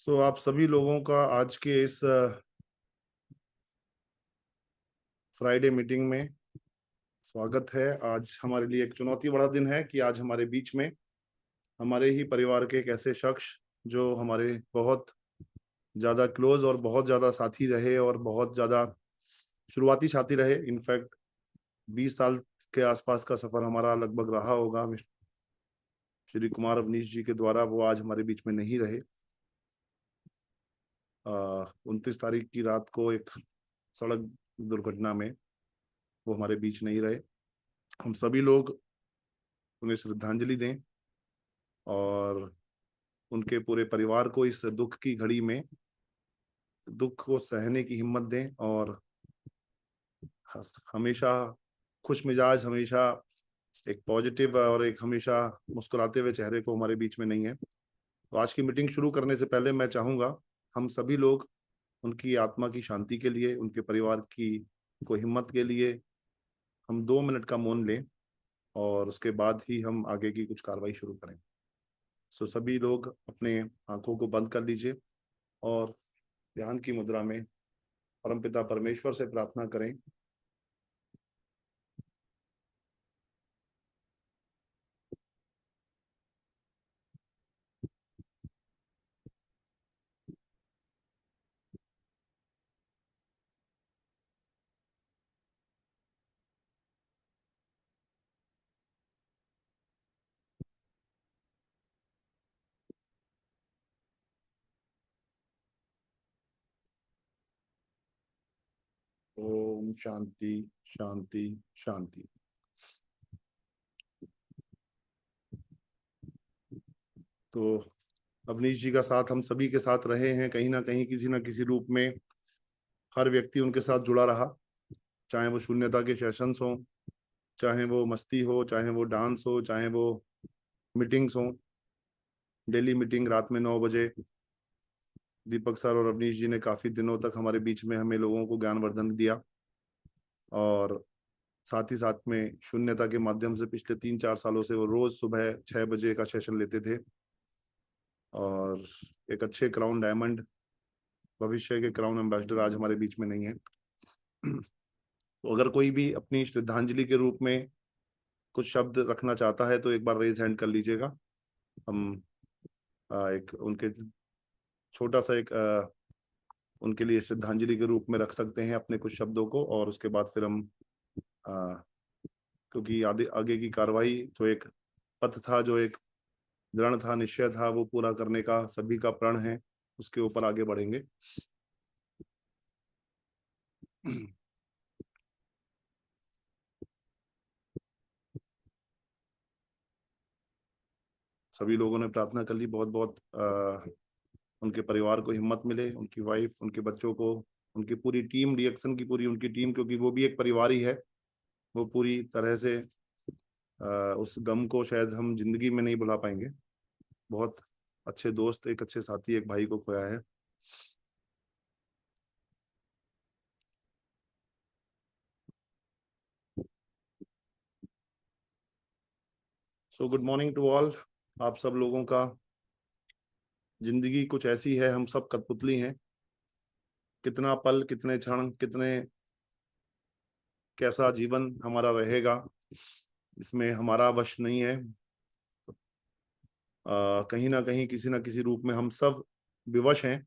आप सभी लोगों का आज के इस फ्राइडे मीटिंग में स्वागत है। आज हमारे लिए एक चुनौती बड़ा दिन है कि आज हमारे बीच में हमारे ही परिवार के एक ऐसे शख्स जो हमारे बहुत ज़्यादा क्लोज और बहुत ज़्यादा साथी रहे और बहुत ज़्यादा शुरुआती साथी रहे। इनफैक्ट 20 साल के आसपास का सफ़र हमारा लगभग रहा होगा। श्री कुमार अवनीश जी के द्वारा वो आज हमारे बीच में नहीं रहे। 29 तारीख की रात को एक सड़क दुर्घटना में वो हमारे बीच नहीं रहे। हम सभी लोग उन्हें श्रद्धांजलि दें और उनके पूरे परिवार को इस दुख की घड़ी में दुख को सहने की हिम्मत दें और हमेशा खुश मिजाज, हमेशा एक पॉजिटिव और एक हमेशा मुस्कुराते हुए चेहरे को हमारे बीच में नहीं है। तो आज की मीटिंग शुरू करने से पहले मैं चाहूँगा हम सभी लोग उनकी आत्मा की शांति के लिए, उनके परिवार की को हिम्मत के लिए हम 2 मिनट का मौन लें और उसके बाद ही हम आगे की कुछ कार्रवाई शुरू करें। सभी लोग अपने आंखों को बंद कर लीजिए और ध्यान की मुद्रा में परमपिता परमेश्वर से प्रार्थना करें। ओम शांति शांति शांति। तो अवनीश जी का साथ हम सभी के साथ रहे हैं, कहीं ना कहीं किसी ना किसी रूप में हर व्यक्ति उनके साथ जुड़ा रहा, चाहे वो शून्यता के सेशंस हो, चाहे वो मस्ती हो, चाहे वो डांस हो, चाहे वो मीटिंग्स हो। डेली मीटिंग रात में 9 बजे दीपक सर और अवनीश जी ने काफी दिनों तक हमारे बीच में हमें लोगों को ज्ञानवर्धन दिया और साथ ही साथ में शून्यता के माध्यम से पिछले 3-4 सालों से वो रोज सुबह 6 बजे का सेशन लेते थे और एक अच्छे क्राउन डायमंड, भविष्य के क्राउन एम्बेसडर आज हमारे बीच में नहीं है। तो अगर कोई भी अपनी श्रद्धांजलि के रूप में कुछ शब्द रखना चाहता है तो एक बार रेज हैंड कर लीजिएगा। हम एक उनके छोटा सा एक उनके लिए श्रद्धांजलि के रूप में रख सकते हैं अपने कुछ शब्दों को और उसके बाद फिर हम क्योंकि आगे आगे की कार्रवाई जो एक पथ था, जो एक दृढ़ था, निश्चय था, वो पूरा करने का सभी का प्रण है, उसके ऊपर आगे बढ़ेंगे। सभी लोगों ने प्रार्थना कर ली। बहुत बहुत उनके परिवार को हिम्मत मिले, उनकी वाइफ, उनके बच्चों को, उनकी पूरी टीम, रिएक्शन की पूरी उनकी टीम, क्योंकि वो भी एक परिवार ही है। वो पूरी तरह से उस गम को शायद हम जिंदगी में नहीं भुला पाएंगे। बहुत अच्छे दोस्त, एक अच्छे साथी, एक भाई को खोया है। Good morning to all. आप सब लोगों का जिंदगी कुछ ऐसी है, हम सब कठपुतली हैं। कितना पल, कितने क्षण, कितने कैसा जीवन हमारा रहेगा, इसमें हमारा वश नहीं है। कहीं ना कहीं किसी ना किसी रूप में हम सब विवश हैं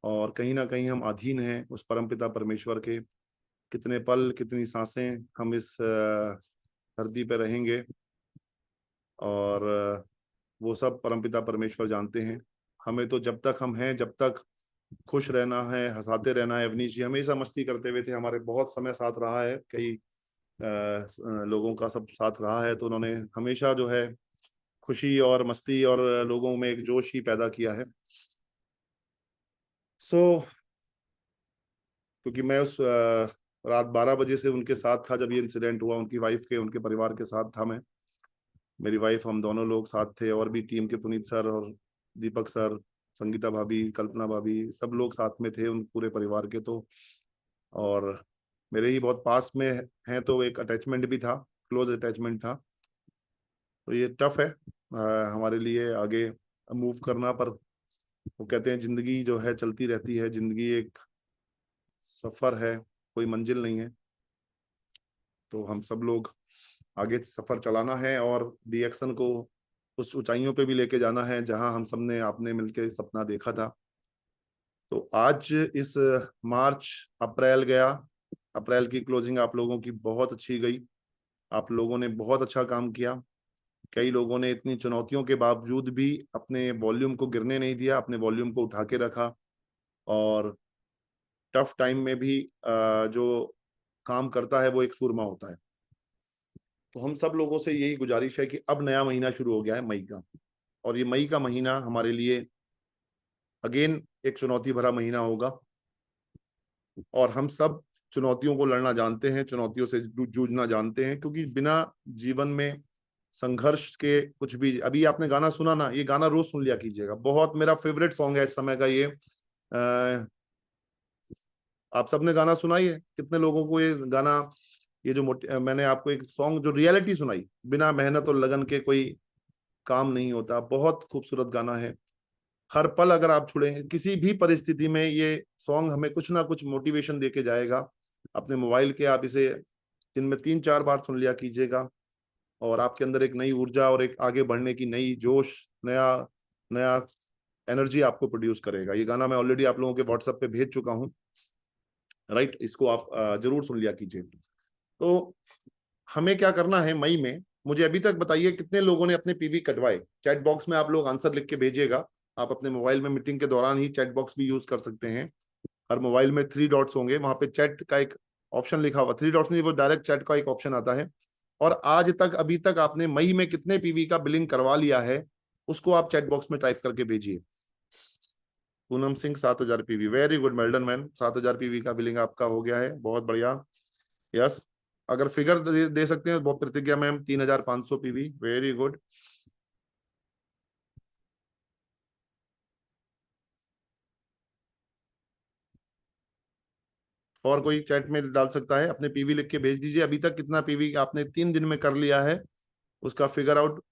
और कहीं ना कहीं हम अधीन हैं उस परमपिता परमेश्वर के। कितने पल, कितनी सांसें हम इस धरती पे रहेंगे और वो सब परमपिता परमेश्वर जानते हैं। हमें तो जब तक हम हैं, जब तक खुश रहना है, हंसाते रहना है। अवनीश जी हमेशा मस्ती करते हुए थे, हमारे बहुत समय साथ रहा है, कई लोगों का सब साथ रहा है, तो उन्होंने हमेशा जो है खुशी और मस्ती और लोगों में एक जोश ही पैदा किया है। सो क्योंकि मैं उस रात 12 बजे से उनके साथ था जब ये इंसिडेंट हुआ, उनकी वाइफ के, उनके परिवार के साथ था मैं, मेरी वाइफ, हम दोनों लोग साथ थे और भी टीम के पुनीत सर और दीपक सर, संगीता भाभी, कल्पना भाभी, सब लोग साथ में थे उन पूरे परिवार के। तो और मेरे ही बहुत पास में हैं तो एक अटैचमेंट भी था, क्लोज अटैचमेंट था। तो ये टफ है हमारे लिए आगे मूव करना, पर वो कहते हैं जिंदगी जो है चलती रहती है, जिंदगी एक सफर है, कोई मंजिल नहीं है। तो हम सब लोग आगे सफर चलाना है और डीएक्सन को उस ऊंचाइयों पे भी लेके जाना है जहां हम सबने आपने मिलकर सपना देखा था। तो आज इस मार्च, अप्रैल गया, अप्रैल की क्लोजिंग आप लोगों की बहुत अच्छी गई। आप लोगों ने बहुत अच्छा काम किया। कई लोगों ने इतनी चुनौतियों के बावजूद भी अपने वॉल्यूम को गिरने नहीं दिया, अपने वॉल्यूम को उठा के रखा। और टफ टाइम में भी जो काम करता है वो एक सूरमा होता है। तो हम सब लोगों से यही गुजारिश है कि अब नया महीना शुरू हो गया है, मई का। और ये मई का महीना हमारे लिए अगेन एक चुनौती भरा महीना होगा। और हम सब चुनौतियों को लड़ना जानते हैं, चुनौतियों से जूझना जानते हैं, क्योंकि बिना जीवन में संघर्ष के कुछ भी। अभी आपने गाना सुना ना, ये गाना रोज सुन लिया कीजिएगा, बहुत मेरा फेवरेट सॉन्ग है इस समय का ये। आप सबने गाना सुना ही है, कितने लोगों को ये गाना, ये जो मैंने आपको एक सॉन्ग जो रियलिटी सुनाई, बिना मेहनत और लगन के कोई काम नहीं होता, बहुत खूबसूरत गाना है। हर पल अगर आप छुड़े किसी भी परिस्थिति में, ये सॉन्ग हमें कुछ ना कुछ मोटिवेशन देके जाएगा। अपने मोबाइल के आप इसे दिन में 3-4 बार सुन लिया कीजिएगा और आपके अंदर एक नई ऊर्जा और एक आगे बढ़ने की नई जोश, नया नया एनर्जी आपको प्रोड्यूस करेगा। ये गाना मैं ऑलरेडी आप लोगों के व्हाट्सएप पे भेज चुका हूँ, राइट। इसको आप जरूर सुन लिया कीजिए। तो हमें क्या करना है मई में, मुझे अभी तक बताइए कितने लोगों ने अपने पीवी कटवाए। चैट बॉक्स में आप लोग आंसर लिख के भेजिएगा। आप अपने मोबाइल में मीटिंग के दौरान ही चैट बॉक्स भी यूज कर सकते हैं। हर मोबाइल में 3 डॉट्स होंगे, वहां पे चैट का एक ऑप्शन लिखा हुआ, 3 डॉट्स नहीं, वो डायरेक्ट चैट का एक ऑप्शन आता है। और आज तक अभी तक आपने मई में कितने पीवी का बिलिंग करवा लिया है, उसको आप चैट बॉक्स में टाइप करके भेजिए। Poonam Singh 7,000 PV, very good Meldon man, 7,000 PV का बिलिंग आपका हो गया है, बहुत बढ़िया। यस, अगर फिगर दे सकते हैं बहुत, प्रतिज्ञा मैम 3,500 पीवी, वेरी गुड। और कोई चैट में डाल सकता है, अपने पीवी लिख के भेज दीजिए। अभी तक कितना पीवी आपने 3 दिन में कर लिया है, उसका फिगर आउट,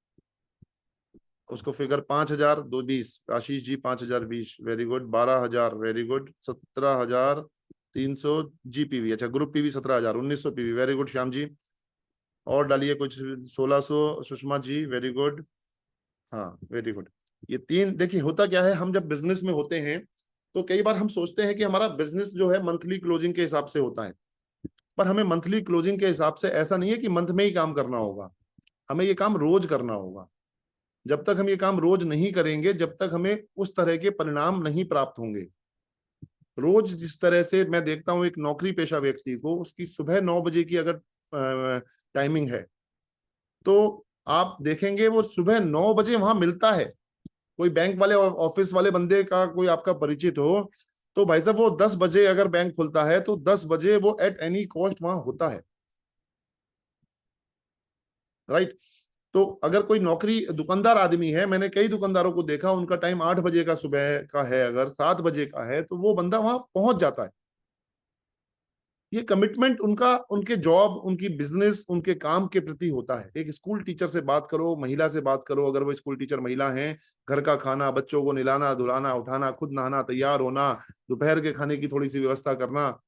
उसको figure 5,000 20, Ashish ji 5,020, very good. 12,000, very good. 17,300 GPV, अच्छा group PV 17,000, 1,900 PV, very good Shyam ji. और डालिए कुछ, 1,600 सुषमा जी, वेरी गुड। हाँ वेरी गुड। ये 3, देखिए होता क्या है, हम जब बिजनेस में होते हैं तो कई बार हम सोचते हैं कि हमारा बिजनेस जो है मंथली क्लोजिंग के हिसाब से होता है। पर हमें मंथली क्लोजिंग के हिसाब से ऐसा नहीं है कि मंथ में ही काम करना होगा, हमें ये काम रोज करना होगा। जब तक हम ये काम रोज नहीं करेंगे, जब तक हमें उस तरह के परिणाम नहीं प्राप्त होंगे। रोज जिस तरह से मैं देखता हूँ एक नौकरी पेशा व्यक्ति को, उसकी सुबह 9 बजे की अगर टाइमिंग है, तो आप देखेंगे वो सुबह 9 बजे वहां मिलता है। कोई बैंक वाले ऑफिस वाले बंदे का कोई आपका परिचित हो, तो भाई साहब वो 10 बजे अगर बैंक खुलता है तो 10 बजे वो एट एनी कॉस्ट वहां होता है, राइट। तो अगर कोई नौकरी दुकानदार आदमी है, मैंने कई दुकानदारों को देखा, उनका टाइम 8 बजे का सुबह का है, अगर 7 बजे का है तो वो बंदा वहां पहुंच जाता है। ये कमिटमेंट उनका, उनके जॉब, उनकी बिजनेस, उनके काम के प्रति होता है। एक स्कूल टीचर से बात करो, महिला से बात करो, अगर वो स्कूल टीचर महिला हैं, घर का खाना, बच्चों को नहलाना धुलाना, उठाना, खुद नहाना, तैयार होना, दोपहर के खाने की थोड़ी सी व्यवस्था करना,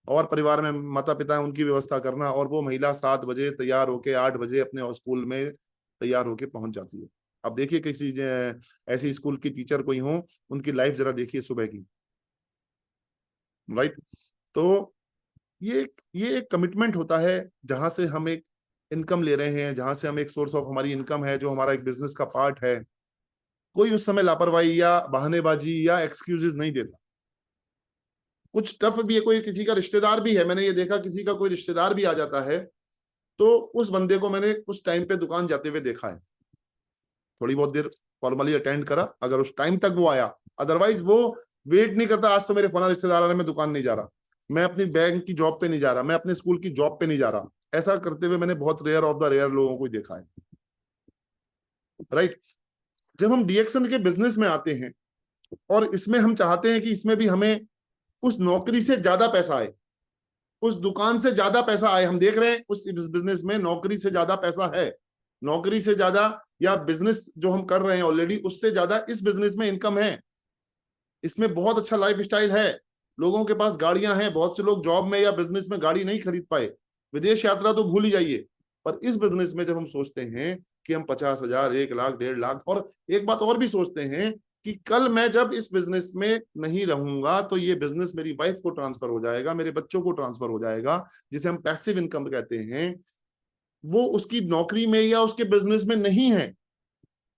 और परिवार में माता पिता है उनकी व्यवस्था करना, और वो महिला 7 बजे तैयार होके 8 बजे अपने स्कूल में तैयार होके पहुंच जाती है। अब देखिए किसी ऐसी स्कूल की टीचर कोई हो, उनकी लाइफ जरा देखिए सुबह की, राइट। तो ये एक कमिटमेंट होता है, जहां से हम एक इनकम ले रहे हैं, जहां से हम एक सोर्स ऑफ हमारी इनकम है, जो हमारा एक बिजनेस का पार्ट है। कोई उस समय लापरवाही या बहानेबाजी या एक्सक्यूजेस नहीं देता। कुछ टफ भी है, कोई किसी का रिश्तेदार भी है, मैंने ये देखा किसी का कोई रिश्तेदार भी आ जाता है, तो उस बंदे को मैंने उस टाइम पे दुकान जाते हुए देखा है, थोड़ी बहुत देर फॉर्मली अटेंड करा, अगर उस टाइम तक वो आया, अदरवाइज वो वेट नहीं करता, आज तो मेरे फला रिश्तेदार आ रहे, मैं दुकान नहीं जा रहा, मैं अपनी बैंक की जॉब पे नहीं जा रहा, मैं अपने स्कूल की जॉब पे नहीं जा रहा। ऐसा करते हुए मैंने बहुत रेयर ऑफ द रेयर लोगों को देखा है, राइट। जब हम डीएक्सन के बिजनेस में आते हैं और इसमें हम चाहते हैं कि इसमें भी हमें उस नौकरी से ज्यादा पैसा आए, उस दुकान से ज्यादा पैसा आए, हम देख रहे हैं उस बिजनेस में नौकरी से ज्यादा पैसा है, नौकरी से ज्यादा या बिजनेस जो हम कर रहे हैं ऑलरेडी उससे ज्यादा इस बिजनेस में इनकम है। इसमें बहुत अच्छा लाइफ स्टाइल है, लोगों के पास गाड़ियां हैं, बहुत से लोग जॉब में या बिजनेस में गाड़ी नहीं खरीद पाए, विदेश यात्रा तो भूल ही जाइए। पर इस बिजनेस में जब हम सोचते हैं कि हम 50,000, 1 लाख, 1.5 लाख, और एक बात और भी सोचते हैं कि कल मैं जब इस बिजनेस में नहीं रहूंगा तो ये बिजनेस मेरी वाइफ को ट्रांसफर हो जाएगा, मेरे बच्चों को ट्रांसफर हो जाएगा, जिसे हम पैसिव इनकम कहते हैं, वो उसकी नौकरी में या उसके बिजनेस में नहीं है।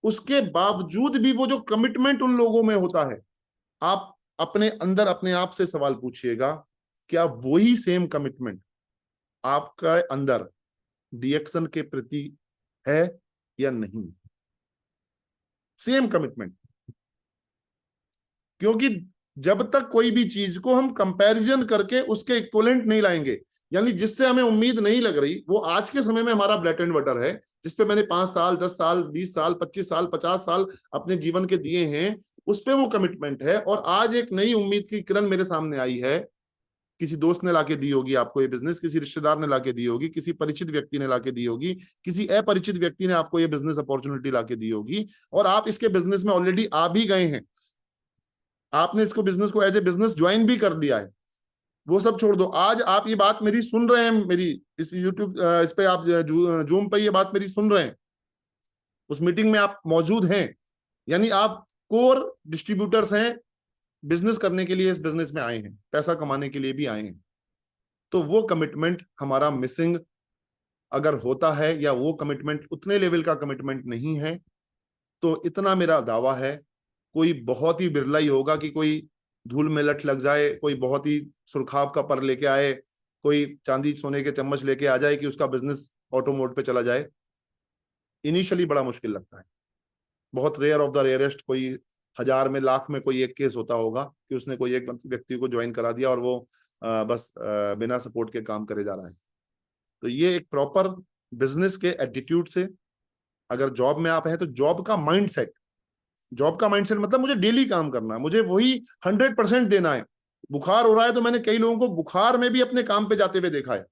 उसके बावजूद भी वो जो कमिटमेंट उन लोगों में होता है, आप अपने अंदर अपने आप से सवाल पूछिएगा, क्या वही सेम कमिटमेंट आपका अंदर डीएक्शन के प्रति है या नहीं? Same commitment. क्योंकि जब तक कोई भी चीज को हम कंपैरिजन करके उसके इक्विवेलेंट नहीं लाएंगे, यानी जिससे हमें उम्मीद नहीं लग रही, वो आज के समय में हमारा ब्रेड एंड बटर है, जिसपे मैंने 5 साल, 10 साल, 20 साल, 25 साल, 50 साल अपने जीवन के दिए हैं, उस पे वो कमिटमेंट है। और आज एक नई उम्मीद की किरण मेरे सामने आई है, किसी दोस्त ने लाके दी होगी आपको ये बिजनेस, किसी रिश्तेदार ने लाके दी होगी, किसी परिचित व्यक्ति ने लाके दी होगी, किसी अपरिचित व्यक्ति ने आपको ये बिजनेस अपॉर्चुनिटी लाके दी होगी, और आप इसके बिजनेस में ऑलरेडी आ भी गए हैं, आपने इसको बिजनेस को एज ए बिजनेस ज्वाइन भी कर लिया है। वो सब छोड़ दो, आज आप ये बात मेरी सुन रहे हैं, मेरी इस यूट्यूब इस पे आप जूम पे ये बात मेरी सुन रहे हैं, उस मीटिंग में आप मौजूद हैं, यानी आप कोर डिस्ट्रीब्यूटर्स हैं, बिजनेस करने के लिए इस बिजनेस में आए हैं, पैसा कमाने के लिए भी आए हैं। तो वो कमिटमेंट हमारा मिसिंग अगर होता है, या वो कमिटमेंट उतने लेवल का कमिटमेंट नहीं है, तो इतना मेरा दावा है, कोई बहुत ही बिरला ही होगा कि कोई धूल में लठ लग जाए, कोई बहुत ही सुरखाब का पर लेके आए, कोई चांदी सोने के चम्मच लेके आ जाए कि उसका बिजनेस ऑटो मोड पे चला जाए। इनिशियली बड़ा मुश्किल लगता है, बहुत रेयर ऑफ द रेयरेस्ट, कोई 1000 में, लाख में कोई एक केस होता होगा कि उसने कोई एक व्यक्ति को ज्वाइन करा दिया और वो बस बिना सपोर्ट के काम करे जा रहा है। तो ये एक प्रॉपर बिजनेस के एटीट्यूड से, अगर जॉब में आप हैं तो जॉब का माइंडसेट, जॉब का माइंडसेट मतलब मुझे डेली काम करना है, मुझे वही 100% देना है। बुखार हो रहा है तो मैंने कई लोगों को बुखार में भी अपने काम पे जाते हुए देखा है,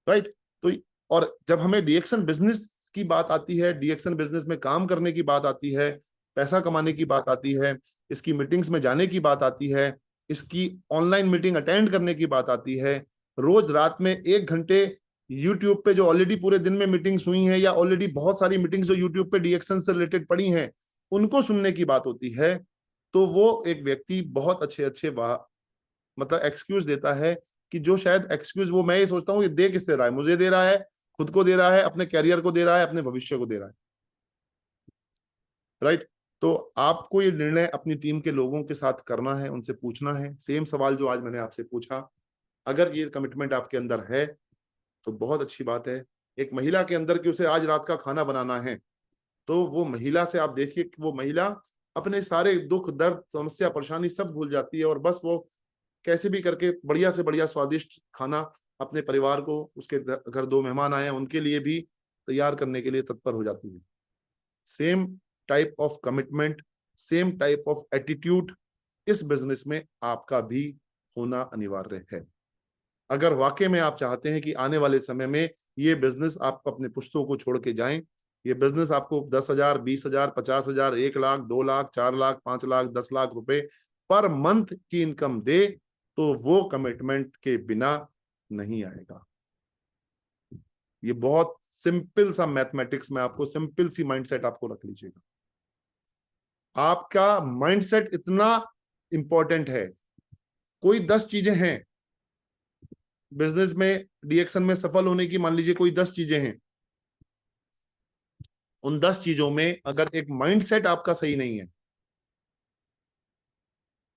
राइट? तो और जब हमें डीएक्शन बिजनेस की बात आती है, डीएक्शन बिजनेस में काम करने की बात आती है, पैसा कमाने की बात आती है, इसकी मीटिंग्स में जाने की बात आती है, इसकी ऑनलाइन मीटिंग अटेंड करने की बात आती है, रोज रात में 1 घंटे यूट्यूब पे जो ऑलरेडी पूरे दिन में मीटिंग्स हुई हैं, या ऑलरेडी बहुत सारी मीटिंग्स जो यूट्यूब पे डीएक्शन से रिलेटेड पड़ी हैं, उनको सुनने की बात होती है, तो वो एक व्यक्ति बहुत अच्छे अच्छे मतलब एक्सक्यूज देता है, कि जो शायद एक्सक्यूज वो, मैं ये सोचता हूँ, ये दे किससे रहा है, मुझे दे रहा है, खुद को दे रहा है, अपने कैरियर को दे रहा है, अपने भविष्य को दे रहा है, राइट? तो आपको ये निर्णय अपनी टीम के लोगों के साथ करना है, उनसे पूछना है सेम सवाल जो आज मैंने आपसे पूछा। अगर ये कमिटमेंट आपके अंदर है तो बहुत अच्छी बात है। एक महिला के अंदर कि उसे आज रात का खाना बनाना है, तो वो महिला से आप देखिए कि वो महिला अपने सारे दुख, दर्द, समस्या, परेशानी सब भूल जाती है, और बस वो कैसे भी करके बढ़िया से बढ़िया स्वादिष्ट खाना अपने परिवार को, उसके घर 2 मेहमान आए हैं उनके लिए भी तैयार करने के लिए तत्पर हो जाती है। Same type of commitment, same type of attitude इस बिजनेस में आपका भी होना अनिवार्य है। अगर वाकई में आप चाहते हैं कि आने वाले समय में ये बिजनेस आप अपने पुश्तों को छोड़ के जाएं, ये बिजनेस आपको 10,000, 20,000, 50,000, 1 लाख, 2 लाख, 4 लाख, 5 लाख, 10 लाख रुपए पर मंथ की इनकम दे, तो वो कमिटमेंट के बिना नहीं आएगा। ये बहुत सिंपल सा मैथमेटिक्स में आपको, सिंपल सी माइंडसेट आपको रख लीजिएगा। आपका माइंडसेट इतना इंपॉर्टेंट है। कोई 10 चीजें हैं बिजनेस में, डीएक्शन में सफल होने की, मान लीजिए कोई 10 चीजें हैं, उन 10 चीजों में अगर एक माइंडसेट आपका सही नहीं है,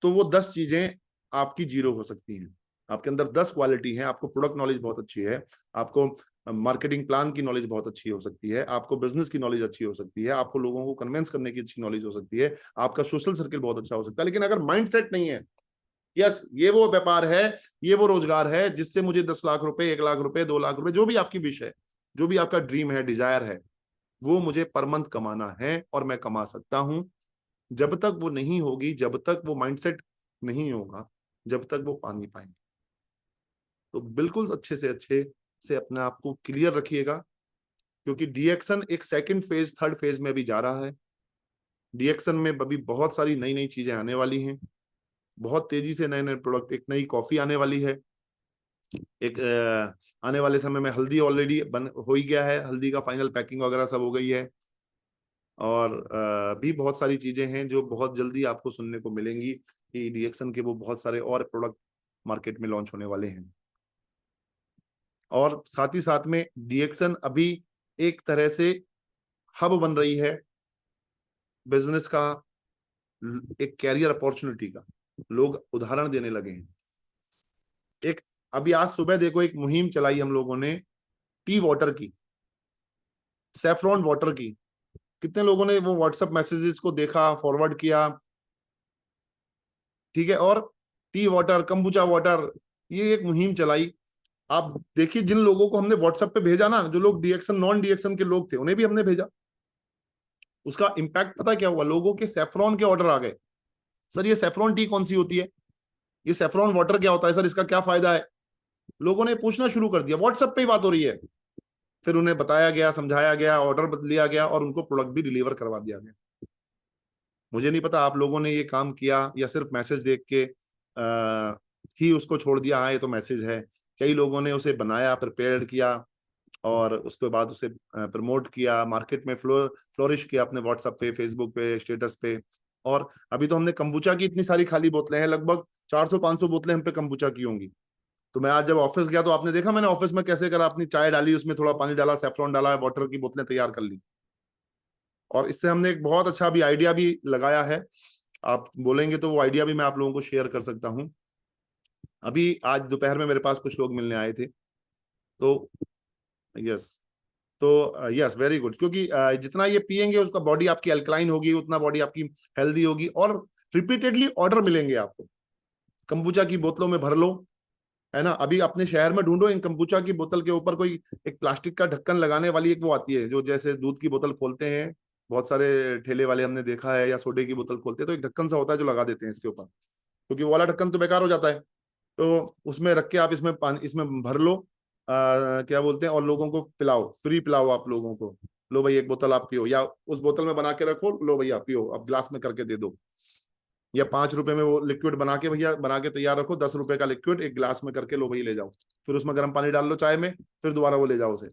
तो वो 10 चीजें आपकी जीरो हो सकती हैं। आपके अंदर 10 क्वालिटी हैं, आपको प्रोडक्ट नॉलेज बहुत अच्छी है, आपको मार्केटिंग प्लान की नॉलेज बहुत अच्छी हो सकती है, आपको बिजनेस की नॉलेज अच्छी हो सकती है, आपको लोगों को कन्विंस करने की अच्छी नॉलेज हो सकती है, आपका सोशल सर्किल बहुत अच्छा हो सकता है, लेकिन अगर माइंडसेट नहीं है, यस ये वो व्यापार है, ये वो रोजगार है जिससे मुझे 10 लाख रुपए, 1 लाख रुपए, 2 लाख रुपए, जो भी आपकी विश है, जो भी आपका ड्रीम है, डिजायर है, वो मुझे पर मंथ कमाना है और मैं कमा सकता हूं, जब तक वो नहीं होगी, जब तक वो माइंडसेट नहीं होगा, जब तक वो पा नहीं पाएंगे। तो बिल्कुल अच्छे से अपने आप को क्लियर रखिएगा, क्योंकि डीएक्शन एक सेकंड फेज, थर्ड फेज में भी जा रहा है। डीएक्सन में अभी बहुत सारी नई नई चीजें आने वाली हैं, बहुत तेजी से नए नए प्रोडक्ट, एक नई कॉफी आने वाली है, एक आने वाले समय में हल्दी ऑलरेडी बन हो ही गया है, हल्दी का फाइनल पैकिंग वगैरह सब हो गई है, और भी बहुत सारी चीजें हैं जो बहुत जल्दी आपको सुनने को मिलेंगी कि डीएक्सन के वो बहुत सारे और प्रोडक्ट मार्केट में लॉन्च होने वाले हैं। और साथ ही साथ में डीएक्सन अभी एक तरह से हब बन रही है बिजनेस का, एक कैरियर अपॉर्चुनिटी का। लोग उदाहरण देने लगे हैं। एक अभी आज सुबह देखो एक मुहिम चलाई हम लोगों ने टी वाटर की, सैफरॉन वाटर की। कितने लोगों ने वो व्हाट्सएप मैसेजेस को देखा, फॉरवर्ड किया, ठीक है। और टी वाटर, कंबुचा वाटर, ये एक मुहिम चलाई। आप देखिए जिन लोगों को हमने व्हाट्सएप पे भेजा ना, जो लोग डीएक्सन नॉन डीएक्सन के लोग थे, उन्हें भी हमने भेजा। उसका इम्पैक्ट पता क्या हुआ, लोगों के सैफरॉन के ऑर्डर आ गए। सर ये सैफरॉन टी कौन सी होती है, ये सैफरॉन वाटर क्या होता है सर, इसका क्या फायदा है। लोगों ने पूछना शुरू कर दिया, व्हाट्सएप पे ही बात हो रही है। फिर उन्हें बताया गया, समझाया गया, ऑर्डर बदल लिया गया और उनको प्रोडक्ट भी डिलीवर करवा दिया गया। मुझे नहीं पता आप लोगों ने ये काम किया या सिर्फ मैसेज देख के ही उसको छोड़ दिया, हाँ ये तो मैसेज है। कई लोगों ने उसे बनाया, प्रिपेयर किया और उसके बाद उसे प्रमोट किया, मार्केट में फ्लोरिश किया अपने व्हाट्सएप पे, फेसबुक पे, स्टेटस पे। और अभी तो हमने कंबुचा की इतनी सारी खाली बोतलें हैं, लगभग 400-500 बोतलें हम पे कंबुचा की होंगी। तो मैं आज जब ऑफिस गया तो आपने देखा मैंने ऑफिस में कैसे करा, अपनी चाय डाली, उसमें थोड़ा पानी डाला, सैफरॉन डाला, वाटर की बोतलें तैयार कर ली। और इससे हमने एक बहुत अच्छा भी आइडिया भी लगाया है। आप बोलेंगे तो वो आइडिया भी मैं आप लोगों को शेयर कर सकता हूँ। अभी आज दोपहर में मेरे पास कुछ लोग मिलने आए थे, तो यस, तो यस वेरी गुड, क्योंकि जितना ये पिएंगे उसका बॉडी आपकी अल्कलाइन होगी, उतना बॉडी आपकी हेल्दी होगी और रिपीटेडली ऑर्डर मिलेंगे आपको। कंबुचा की बोतलों में भर लो, है ना। अभी अपने शहर में ढूंढो इन कंबुचा की बोतल के ऊपर कोई एक प्लास्टिक का ढक्कन लगाने वाली एक वो आती है, जो जैसे दूध की बोतल खोलते हैं बहुत सारे ठेले वाले हमने देखा है, या सोडे की बोतल खोलते हैं तो एक ढक्कन सा होता है जो लगा देते हैं इसके ऊपर, क्योंकि वो वाला ढक्कन तो बेकार हो जाता है। तो उसमें रख के आप इसमें पानी इसमें भर लो, क्या बोलते हैं, और लोगों को पिलाओ, फ्री पिलाओ आप लोगों को। लो भाई एक बोतल आप पियो, या उस बोतल में बना के रखो, लो भैया पियो, अब गिलास में करके दे दो। या 5 रुपए में वो लिक्विड बना के भैया बना के तैयार रखो, 10 रुपए का लिक्विड एक गिलास में करके लो भैया ले जाओ, फिर उसमें गर्म पानी डाल लो चाय में, फिर दोबारा वो ले जाओ उसे।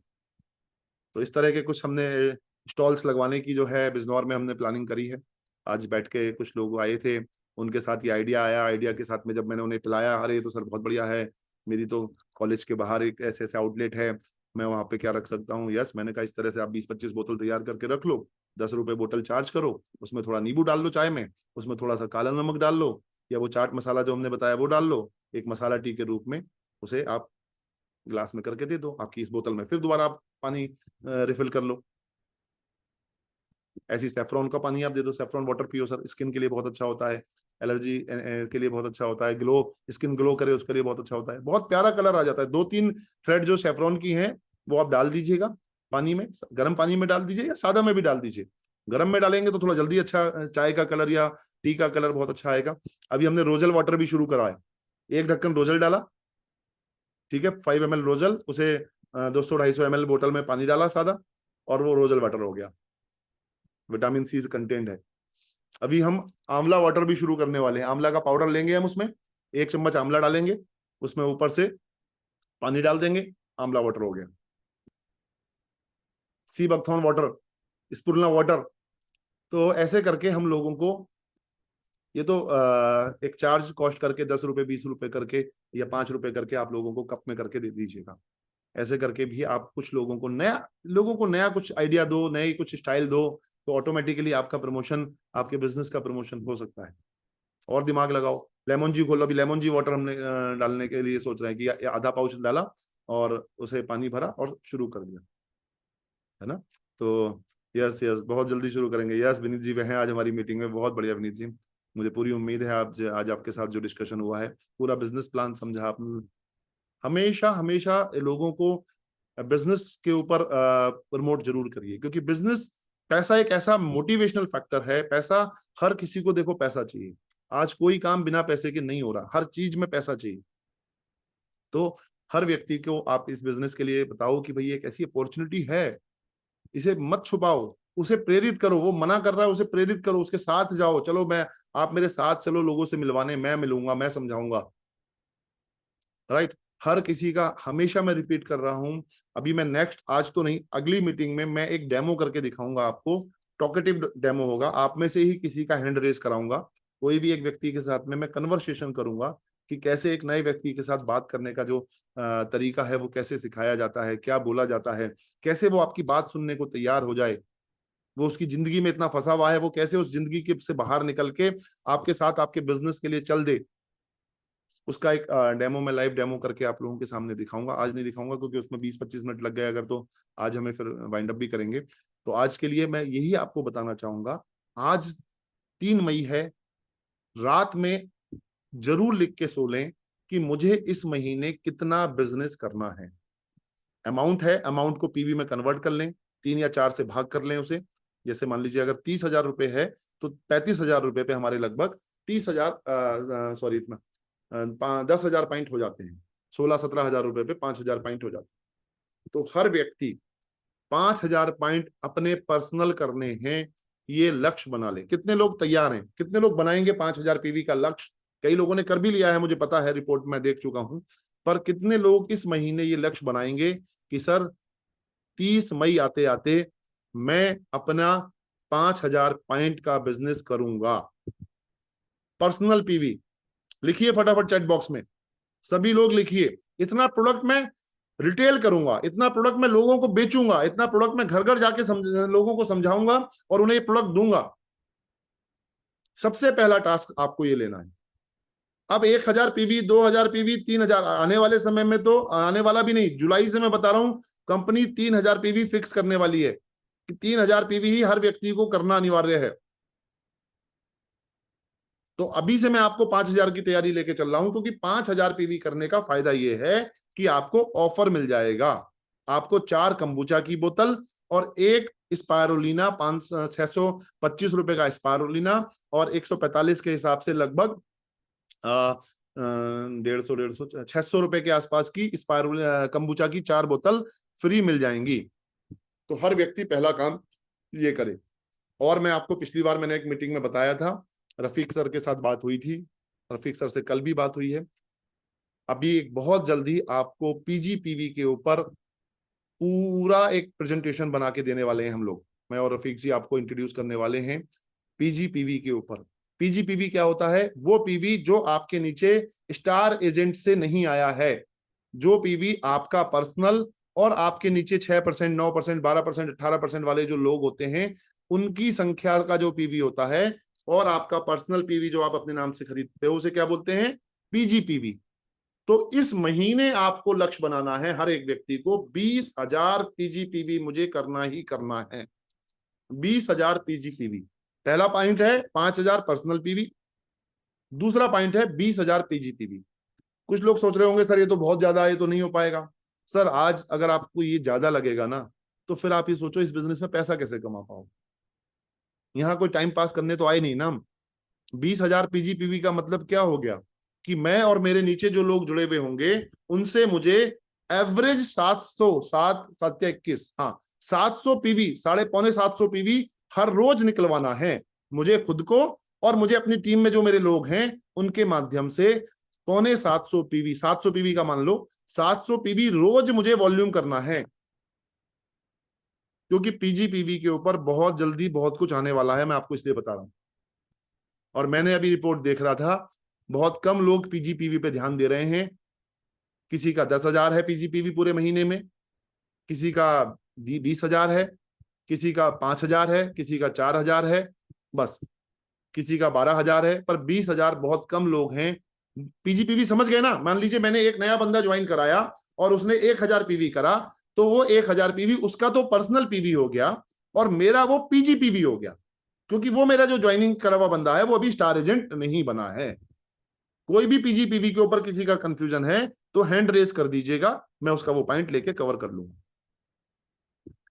तो इस तरह के कुछ हमने स्टॉल्स लगवाने की जो है बिजनौर में हमने प्लानिंग करी है। आज बैठ के कुछ लोग आए थे, उनके साथ ये आइडिया आया, आइडिया के साथ में जब मैंने उन्हें पिलाया, अरे ये तो सर बहुत बढ़िया है, मेरी तो कॉलेज के बाहर एक ऐसे ऐसे आउटलेट है, मैं वहां पे क्या रख सकता हूँ। यस, मैंने कहा इस तरह से आप 20-25 बोतल तैयार करके रख लो, 10 रुपए बोतल चार्ज करो, उसमें थोड़ा नींबू डाल लो चाय में, उसमें थोड़ा सा काला नमक डाल लो, या वो चाट मसाला जो हमने बताया वो डाल लो, एक मसाला टी के रूप में उसे आप गिलास में करके दे दो आपकी इस बोतल में, फिर दोबारा आप पानी रिफिल कर लो। ऐसी सैफरॉन का पानी आप दे दो, सैफरॉन वाटर पियो सर, स्किन के लिए बहुत अच्छा होता है, एलर्जी के लिए बहुत अच्छा होता है, ग्लो, स्किन ग्लो करे उसके लिए बहुत अच्छा होता है, बहुत प्यारा कलर आ जाता है। 2-3 थ्रेड जो सैफरॉन की हैं वो आप डाल दीजिएगा पानी में, गर्म पानी में डाल दीजिए या सादा में भी डाल दीजिए। गर्म में डालेंगे तो थोड़ा जल्दी अच्छा चाय का कलर या टी का कलर बहुत अच्छा आएगा। अभी हमने रोजल वाटर भी शुरू करा है, एक ढक्कन रोजल डाला, ठीक है, 5 ml रोजल, उसे 200-250 ml बोतल में पानी डाला सादा, और वो रोजल वाटर हो गया, विटामिन सी कंटेंट है। अभी हम आंवला वाटर भी शुरू करने वाले हैं, आंवला का पाउडर लेंगे हम, उसमें 1 चम्मच आंवला डालेंगे, उसमें ऊपर से पानी डाल देंगे, आंवला वाटर हो गया। सी बकथॉर्न वाटर, स्पुरना वाटर। तो ऐसे करके हम लोगों को, ये तो एक चार्ज कॉस्ट करके 10 रुपए 20 रुपए करके या 5 रुपए करके आप लोगों को कप में करके दे दीजिएगा। ऐसे करके भी आप कुछ लोगों को नया कुछ आइडिया दो, नई कुछ स्टाइल दो, तो ऑटोमेटिकली आपका प्रमोशन, आपके बिजनेस का प्रमोशन हो सकता है। और दिमाग लगाओ, लेमन जी खोलो, अभी लेमन जी वाटर हमने डालने के लिए सोच रहे हैं कि आधा पाउच डाला और उसे पानी भरा और शुरू कर दिया, है ना। तो यस यस, बहुत जल्दी शुरू करेंगे। यस विनीत जी, वह हैं आज हमारी मीटिंग में, बहुत बढ़िया विनीत जी, मुझे पूरी उम्मीद है आप आज आपके साथ जो डिस्कशन हुआ है, पूरा बिजनेस प्लान समझा आपने। हमेशा हमेशा लोगों को बिजनेस के ऊपर प्रमोट जरूर करिए, क्योंकि बिजनेस, पैसा एक ऐसा मोटिवेशनल फैक्टर है। पैसा, हर किसी को देखो पैसा चाहिए, आज कोई काम बिना पैसे के नहीं हो रहा, हर चीज में पैसा चाहिए। तो हर व्यक्ति को आप इस बिजनेस के लिए बताओ कि भाई एक ऐसी अपॉर्चुनिटी है, इसे मत छुपाओ, उसे प्रेरित करो। वो मना कर रहा है, उसे प्रेरित करो, उसके साथ जाओ, चलो आप मेरे साथ चलो लोगों से मिलवाने, मैं मिलूंगा, मैं समझाऊंगा। राइट। हर किसी का, हमेशा मैं रिपीट कर रहा हूं, अभी मैं नेक्स्ट, आज तो नहीं, अगली मीटिंग में मैं एक डेमो करके दिखाऊंगा आपको। टॉकेटिव डेमो होगा, आप में से ही किसी का हैंड रेस कराऊंगा, कोई भी एक व्यक्ति के साथ में मैं कन्वर्सेशन करूंगा कि कैसे एक नए व्यक्ति के साथ बात करने का जो तरीका है वो कैसे सिखाया जाता है, क्या बोला जाता है, कैसे वो आपकी बात सुनने को तैयार हो जाए। वो उसकी जिंदगी में इतना फंसा हुआ है, वो कैसे उस जिंदगी के से बाहर निकल के आपके साथ आपके बिजनेस के लिए चल दे। उसका एक डेमो में, लाइव डेमो करके आप लोगों के सामने दिखाऊंगा। आज नहीं दिखाऊंगा क्योंकि उसमें 20-25 मिनट लग गए अगर, तो आज हमें फिर वाइंड अप भी करेंगे। तो आज के लिए मैं यही आपको बताना चाहूंगा, आज 3 मई है, रात में जरूर लिख के सो लें कि मुझे इस महीने कितना बिजनेस करना है। अमाउंट है, अमाउंट को पीवी में कन्वर्ट कर लें, 3 या 4 से भाग कर लें उसे। जैसे मान लीजिए अगर 30,000 रुपए है तो 35,000 रुपए पे हमारे लगभग 30,000, सॉरी, इतना 10,000 पॉइंट हो जाते हैं। 16-17 हजार रुपए पे 5,000 पॉइंट हो जाते हैं। तो हर व्यक्ति 5,000 पॉइंट अपने पर्सनल करने हैं, ये लक्ष्य बना ले। कितने लोग तैयार हैं, कितने लोग बनाएंगे 5,000 पीवी का लक्ष्य? कई लोगों ने कर भी लिया है, मुझे पता है, रिपोर्ट मैं देख चुका हूं। पर कितने लोग इस महीने ये लक्ष्य बनाएंगे कि सर 30 मई आते आते मैं अपना 5,000 पॉइंट का बिजनेस करूंगा। पर्सनल पीवी लिखिए फटाफट चैट बॉक्स में, सभी लोग लिखिए, इतना प्रोडक्ट मैं रिटेल करूंगा, इतना प्रोडक्ट मैं लोगों को बेचूंगा, इतना प्रोडक्ट मैं घर घर जाके लोगों को समझाऊंगा और उन्हें ये प्रोडक्ट दूंगा। सबसे पहला टास्क आपको ये लेना है। अब 1,000 पीवी, 2,000 पीवी, 3,000 आने वाले समय में, तो आने वाला भी नहीं, जुलाई से मैं बता रहा हूं, कंपनी 3,000 पीवी फिक्स करने वाली है कि 3,000 पीवी ही हर व्यक्ति को करना अनिवार्य है। तो अभी से मैं आपको 5,000 की तैयारी लेके चल रहा हूं, क्योंकि 5,000 पीवी करने का फायदा यह है कि आपको ऑफर मिल जाएगा। आपको 4 कंबुचा की बोतल और एक स्पायरुलिना, 625 रुपए का स्पायरुलिना, और 145 के हिसाब से लगभग 150, 600 रुपए के आसपास की कंबुचा की 4 बोतल फ्री मिल जाएंगी। तो हर व्यक्ति पहला काम ये करे। और मैं आपको पिछली बार मैंने एक मीटिंग में बताया था, रफीक सर के साथ बात हुई थी, रफीक सर से कल भी बात हुई है। अभी एक बहुत जल्दी आपको पीजीपीवी के ऊपर पूरा एक प्रेजेंटेशन बना के देने वाले हैं हम लोग। मैं और रफीक जी आपको इंट्रोड्यूस करने वाले हैं पीजीपीवी के ऊपर। पीजीपीवी क्या होता है? वो पीवी जो आपके नीचे स्टार एजेंट से नहीं आया है, जो पीवी आपका पर्सनल और आपके नीचे 6%, 9%, 12%, 18% वाले जो लोग होते हैं, उनकी संख्या का जो पीवी होता है, और आपका पर्सनल पीवी जो आप अपने नाम से खरीदते हो, उसे क्या बोलते हैं? पीजीपीवी। तो इस महीने आपको लक्ष्य बनाना है, हर एक व्यक्ति को 20,000 पीजीपीवी मुझे करना ही करना है। 20,000 पीजीपीवी। पहला पॉइंट है 5,000 पर्सनल पीवी, दूसरा पॉइंट है 20,000 पीजीपीवी। कुछ लोग सोच रहे होंगे सर ये तो बहुत ज्यादा है, ये तो नहीं हो पाएगा। सर आज अगर आपको ये ज्यादा लगेगा ना, तो फिर आप ये सोचो इस बिजनेस में पैसा कैसे कमा पाओगे। यहाँ कोई टाइम पास करने तो आए नहीं ना हम। 20,000 पीजीपीवी का मतलब क्या हो गया कि मैं और मेरे नीचे जो लोग जुड़े हुए होंगे, उनसे मुझे एवरेज 700, 7-7-21, हाँ 700 पीवी, 750 पीवी हर रोज निकलवाना है मुझे खुद को, और मुझे अपनी टीम में जो मेरे लोग हैं उनके माध्यम से 750 पीवी, 700 पीवी का मान लो, 700 पीवी रोज मुझे वॉल्यूम करना है। क्योंकि पीजीपीवी के ऊपर बहुत जल्दी बहुत कुछ आने वाला है, मैं आपको इसलिए बता रहा हूं। और मैंने अभी रिपोर्ट देख रहा था, बहुत कम लोग पीजीपीवी पे ध्यान दे रहे हैं। किसी का 10,000 है पीजीपीवी पूरे महीने में, किसी का 20,000 है, किसी का 5,000 है, किसी का 4,000 है, बस किसी का 12,000 है, पर 20,000 बहुत कम लोग हैं। पीजीपीवी समझ गए ना? मान लीजिए मैंने एक नया बंदा ज्वाइन कराया और उसने 1,000 पीवी करा, तो वो 1,000 पीवी उसका तो पर्सनल पीवी हो गया, और मेरा वो पीजीपीवी हो गया, क्योंकि वो मेरा जो ज्वाइनिंग करा हुआ बंदा है वो अभी स्टार एजेंट नहीं बना है। कोई भी पीजीपीवी के ऊपर किसी का कंफ्यूजन है तो हैंड रेज कर दीजिएगा, मैं उसका वो पॉइंट लेके कवर कर लूंगा।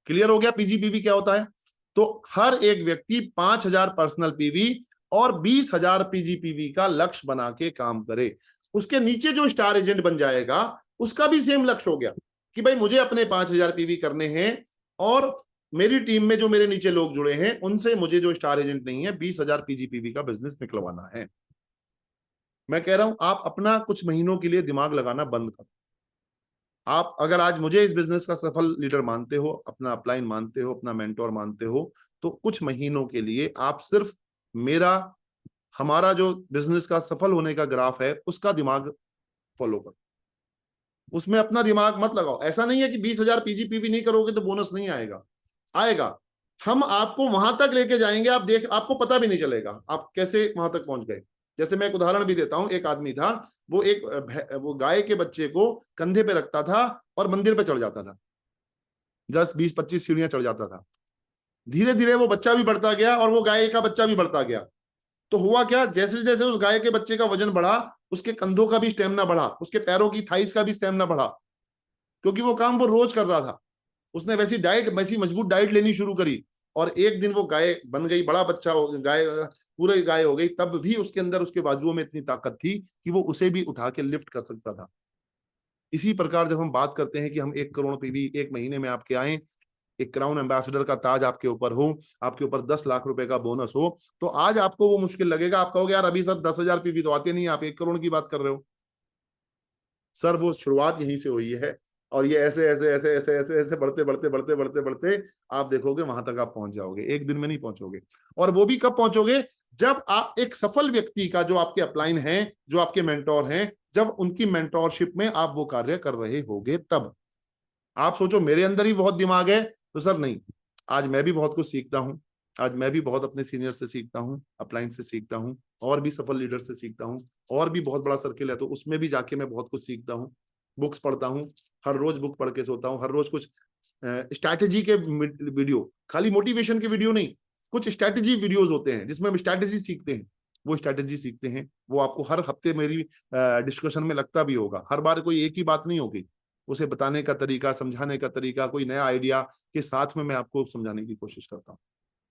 क्लियर हो गया पीजीपीवी क्या होता है? तो हर एक व्यक्ति 5,000 पर्सनल पीवी और 20,000 पीजीपीवी का लक्ष्य बना के काम करे। उसके नीचे जो स्टार एजेंट बन जाएगा उसका भी सेम लक्ष्य हो गया कि भाई मुझे अपने 5,000 पीवी करने हैं, और मेरी टीम में जो मेरे नीचे लोग जुड़े हैं उनसे मुझे जो स्टार एजेंट नहीं है 20,000 पीजीपीवी का बिजनेस निकलवाना है। मैं कह रहा हूं आप अपना कुछ महीनों के लिए दिमाग लगाना बंद करो। आप अगर आज मुझे इस बिजनेस का सफल लीडर मानते हो, अपना अपलाइन मानते हो, अपना मेंटोर मानते हो, तो कुछ महीनों के लिए आप सिर्फ मेरा हमारा जो बिजनेस का सफल होने का ग्राफ है उसका दिमाग फॉलो करो। उसमें अपना दिमाग मत लगाओ। ऐसा नहीं है कि 20,000 पीजीपीवी नहीं करोगे तो बोनस नहीं आएगा, आएगा। हम आपको वहां तक लेके जाएंगे, आप देख, आपको पता भी नहीं चलेगा आप कैसे वहां तक पहुंच गए। जैसे मैं एक उदाहरण भी देता हूं, एक आदमी था, वो गाय के बच्चे को कंधे पे रखता था और मंदिर पे चढ़ जाता था, 10 20 25 सीढ़ियां चढ़ जाता था। धीरे धीरे वो बच्चा भी बढ़ता गया और वो गाय का बच्चा भी बढ़ता गया। तो हुआ क्या, जैसे जैसे उस गाय के बच्चे का वजन बढ़ा, उसके कंधों का भी स्टेमिना बढ़ा, उसके पैरों की थाइस का भी स्टेमिना बढ़ा, क्योंकि वो काम वो रोज कर रहा था। उसने वैसी मजबूत डाइट लेनी शुरू करी, और एक दिन वो गाय बन गई, बड़ा बच्चा हो गाय, पूरे गाय हो गई। तब भी उसके अंदर, उसके बाजुओं में इतनी ताकत थी कि वो उसे भी उठा के लिफ्ट कर सकता था। इसी प्रकार जब हम बात करते हैं कि हम 1 करोड़ पीवी एक महीने में आपके आए, एक क्राउन एम्बेसडर का ताज आपके ऊपर हो, आपके ऊपर 10 लाख रुपए का बोनस हो, तो आज आपको वो मुश्किल लगेगा। आप कहोगे यार अभी सर 10,000 पीवी तो आते नहीं, आप 1 करोड़ की बात कर रहे हो। सर वो शुरुआत यहीं से हुई है, और ये ऐसे ऐसे ऐसे ऐसे ऐसे ऐसे बढ़ते बढ़ते बढ़ते बढ़ते बढ़ते आप देखोगे वहां तक आप पहुंच जाओगे। एक दिन में नहीं पहुंचोगे। और वो भी कब पहुंचोगे, जब आप एक सफल व्यक्ति का, जो आपके अपलाइन हैं, जो आपके मेंटोर हैं, जब उनकी मेंटोरशिप में आप वो कार्य कर रहे होगे तब। आप सोचो मेरे अंदर ही बहुत दिमाग है, तो सर नहीं। आज मैं भी बहुत कुछ सीखता हूँ, आज मैं भी बहुत अपने सीनियर से सीखता हूँ, अपलाइन से सीखता हूँ, और भी सफल लीडर से सीखता हूँ, और भी बहुत बड़ा सर्किल है तो उसमें भी जाके मैं बहुत कुछ सीखता हूँ। बुक्स पढ़ता हूँ, हर रोज बुक पढ़ के सोता हूँ, हर रोज कुछ स्ट्रैटेजी के वीडियो, खाली मोटिवेशन के वीडियो नहीं, कुछ स्ट्रैटेजी वीडियोज होते हैं जिसमें हम स्ट्रैटेजी सीखते हैं। वो स्ट्रैटेजी सीखते हैं, वो आपको हर हफ्ते मेरी डिस्कशन में लगता भी होगा। हर बार कोई एक ही बात नहीं होगी, उसे बताने का तरीका, समझाने का तरीका, कोई नया आइडिया के साथ में मैं आपको समझाने की कोशिश करता हूँ।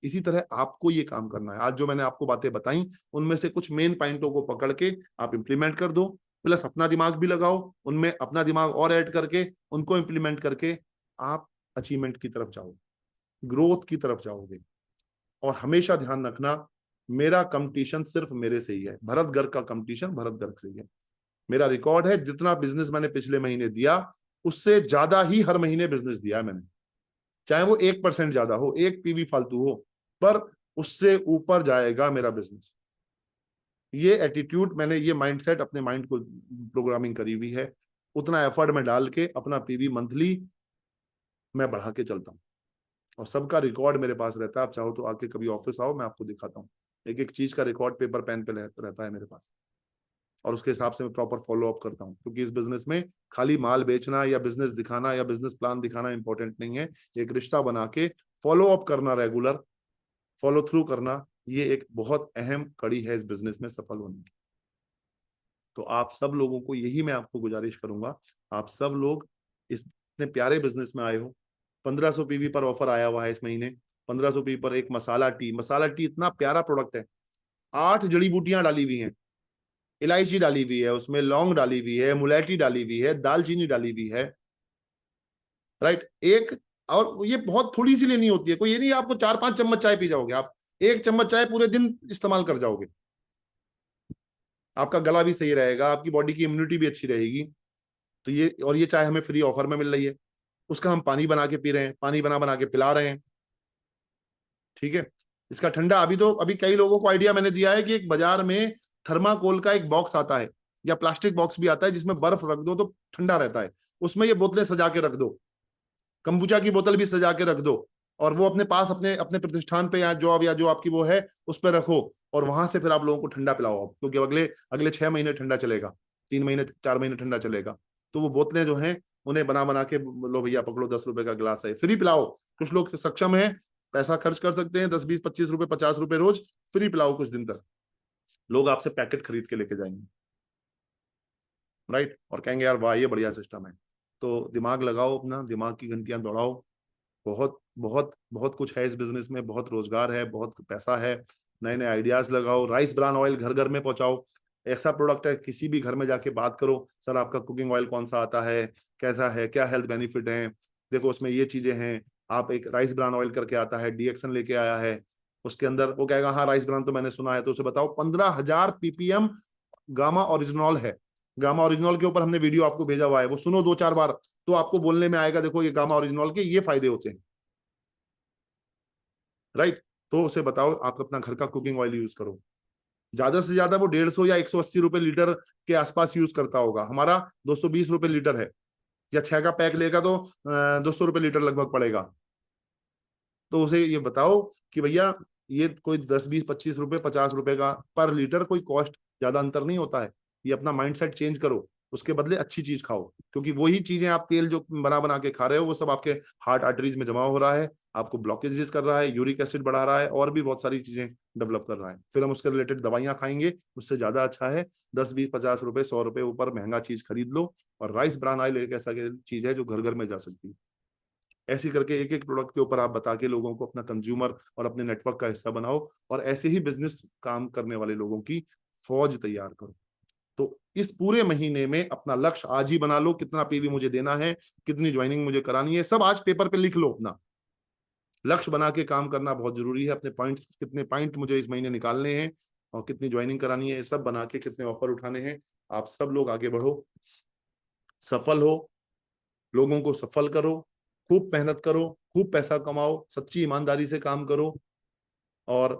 इसी तरह आपको ये काम करना है। आज जो मैंने आपको बातें बताई, उनमें से कुछ मेन पॉइंटों को पकड़ के आप इंप्लीमेंट कर दो, प्लस अपना दिमाग भी लगाओ, उनमें अपना दिमाग और ऐड करके उनको इंप्लीमेंट करके आप अचीवमेंट की तरफ जाओगे, ग्रोथ की तरफ जाओगे। और हमेशा ध्यान रखना, मेरा कंपटीशन सिर्फ मेरे से ही है। भरत गर्ग का कंपटीशन भरत गर्ग से ही है। मेरा रिकॉर्ड है, जितना बिजनेस मैंने पिछले महीने दिया उससे ज्यादा ही हर महीने बिजनेस दिया है मैंने, चाहे वो 1% ज्यादा हो, 1 पीवी फालतू हो, पर उससे ऊपर जाएगा मेरा बिजनेस। ये एटीट्यूड मैंने, ये माइंडसेट अपने माइंड को प्रोग्रामिंग करी हुई है। उतना एफर्ट में डाल के अपना पीवी मंथली मैं बढ़ा के चलता हूँ, और सबका रिकॉर्ड मेरे पास रहता है। आप चाहो तो आके कभी ऑफिस आओ, मैं आपको दिखाता हूँ। एक एक चीज का रिकॉर्ड पेपर पेन पे रहता है मेरे पास, और उसके हिसाब से मैं प्रॉपर फॉलो अप करता हूँ। क्योंकि इस बिजनेस में खाली माल बेचना या बिजनेस दिखाना या बिजनेस प्लान दिखाना इंपॉर्टेंट नहीं है। एक रिश्ता बना के फॉलो अप करना, रेगुलर फॉलो थ्रू करना, ये एक बहुत अहम कड़ी है इस बिजनेस में सफल होने की। तो आप सब लोगों को यही मैं आपको गुजारिश करूंगा, आप सब लोग इस इतने प्यारे बिजनेस में आए हो। 1500 पीवी पर ऑफर आया हुआ है इस महीने। 1500 पीवी पर एक मसाला टी, मसाला टी इतना प्यारा प्रोडक्ट है। 8 जड़ी बूटियां डाली हुई हैं, इलायची डाली हुई है, उसमें लौंग डाली हुई है, मुलैठी डाली हुई है, दालचीनी डाली हुई है, राइट। एक, और ये बहुत थोड़ी सी लेनी होती है, कोई ये नहीं आपको 4 5 चम्मच चाय पी जाओगे आप। 1 चम्मच चाय पूरे दिन इस्तेमाल कर जाओगे, आपका गला भी सही रहेगा, आपकी बॉडी की इम्यूनिटी भी अच्छी रहेगी। तो ये, और ये चाय हमें फ्री ऑफर में मिल रही है, उसका हम पानी बना के पी रहे हैं, पानी बना बना के पिला रहे हैं, ठीक है। इसका ठंडा, अभी कई लोगों को आइडिया मैंने दिया है कि एक बाजार में थर्माकोल का एक बॉक्स आता है, या प्लास्टिक बॉक्स भी आता है, जिसमें बर्फ रख दो तो ठंडा रहता है। उसमें ये बोतलें सजा के रख दो, कंबुचा की बोतल भी सजा के रख दो, और वो अपने पास, अपने अपने प्रतिष्ठान पे, या जो आपकी वो है उस पर रखो, और वहां से फिर आप लोगों को ठंडा पिलाओ, क्योंकि अगले अगले 6 महीने ठंडा चलेगा, 3 महीने 4 महीने ठंडा चलेगा। तो वो बोतलें जो हैं उन्हें बना बना के, लो भैया पकड़ो, 10 रुपए का गिलास है, फ्री पिलाओ। कुछ लोग सक्षम है, पैसा खर्च कर सकते हैं, 10 20 25 रुपए 50 रुपए रोज, फ्री पिलाओ कुछ दिन तक। लोग आपसे पैकेट खरीद के लेके जाएंगे, राइट, और कहेंगे यार वाह ये बढ़िया सिस्टम है। तो दिमाग लगाओ, अपना दिमाग की घंटियां दौड़ाओ। बहुत बहुत बहुत कुछ है इस बिजनेस में, बहुत रोजगार है, बहुत पैसा है। नए नए आइडियाज लगाओ, राइस ब्रान ऑयल घर घर में पहुंचाओ। ऐसा प्रोडक्ट है, किसी भी घर में जाके बात करो, सर आपका कुकिंग ऑयल कौन सा आता है, कैसा है, क्या हेल्थ बेनिफिट है, देखो उसमें ये चीजें हैं, आप एक राइस ब्रान ऑयल करके आता है, डीएक्सन लेके आया है, उसके अंदर वो कहेगा हाँ राइस ब्रान तो मैंने सुना है, तो उसे बताओ 15,000 ppm गामा ओरिजिनॉल है। गामा ओरिजिनॉल के ऊपर हमने वीडियो आपको भेजा हुआ है, वो सुनो 2-4 बार, तो आपको बोलने में आएगा देखो ये गामा ओरिजिनॉल के ये फायदे होते हैं, राइट। तो उसे बताओ आप अपना घर का कुकिंग ऑयल यूज करो। ज्यादा से ज्यादा वो 150 या 180 रुपए लीटर के आसपास यूज करता होगा, हमारा 220 रुपए लीटर है, या 6 का पैक लेगा तो 200 रुपए लीटर लगभग पड़ेगा। तो उसे ये बताओ कि भैया ये कोई 10, 20, 25 रुपए, 50 रुपए का पर लीटर कोई कॉस्ट ज्यादा अंतर नहीं होता है। ये अपना माइंडसेट चेंज करो, उसके बदले अच्छी चीज खाओ, क्योंकि वही चीजें आप तेल जो बना बना के खा रहे हो वो सब आपके हार्ट आर्टरीज में जमा हो रहा है, आपको ब्लॉकेजेस कर रहा है, यूरिक एसिड बढ़ा रहा है, और भी बहुत सारी चीजें डेवलप कर रहा है। फिर हम उसके रिलेटेड दवाइयां खाएंगे, उससे ज्यादा अच्छा है 10, 20, 50 रुपए, 100 रुपए ऊपर महंगा चीज खरीद लो। और राइस ब्रान ऑयल एक ऐसा चीज है जो घर घर में जा सकती है। ऐसी करके एक एक प्रोडक्ट के ऊपर आप बता के लोगों को अपना कंज्यूमर और अपने नेटवर्क का हिस्सा बनाओ, और ऐसे ही बिजनेस काम करने वाले लोगों की फौज तैयार करो। तो इस पूरे महीने में अपना लक्ष्य आज ही बना लो, कितना पीवी मुझे देना है, कितनी ज्वाइनिंग मुझे करानी है, सब आज पेपर पे लिख लो। अपना लक्ष्य बना के काम करना बहुत जरूरी है। अपने पॉइंट्स, कितने पॉइंट मुझे इस महीने निकालने हैं और कितनी ज्वाइनिंग करानी है, ये सब बना के कितने ऑफर उठाने हैं। आप सब लोग आगे बढ़ो, सफल हो, लोगों को सफल करो, खूब मेहनत करो, खूब पैसा कमाओ, सच्ची ईमानदारी से काम करो, और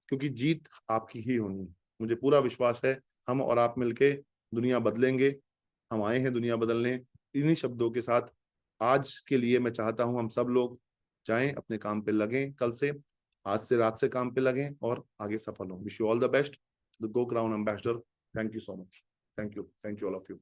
क्योंकि जीत आपकी ही होनी है, मुझे पूरा विश्वास है। हम और आप मिलके दुनिया बदलेंगे, हम आए हैं दुनिया बदलने। इन्हीं शब्दों के साथ आज के लिए मैं चाहता हूं हम सब लोग जाएं, अपने काम पे लगें, कल से, आज से रात से काम पे लगें और आगे सफल हों। Wish you all the best, the go crown ambassador. Thank you so much. Thank you all of you.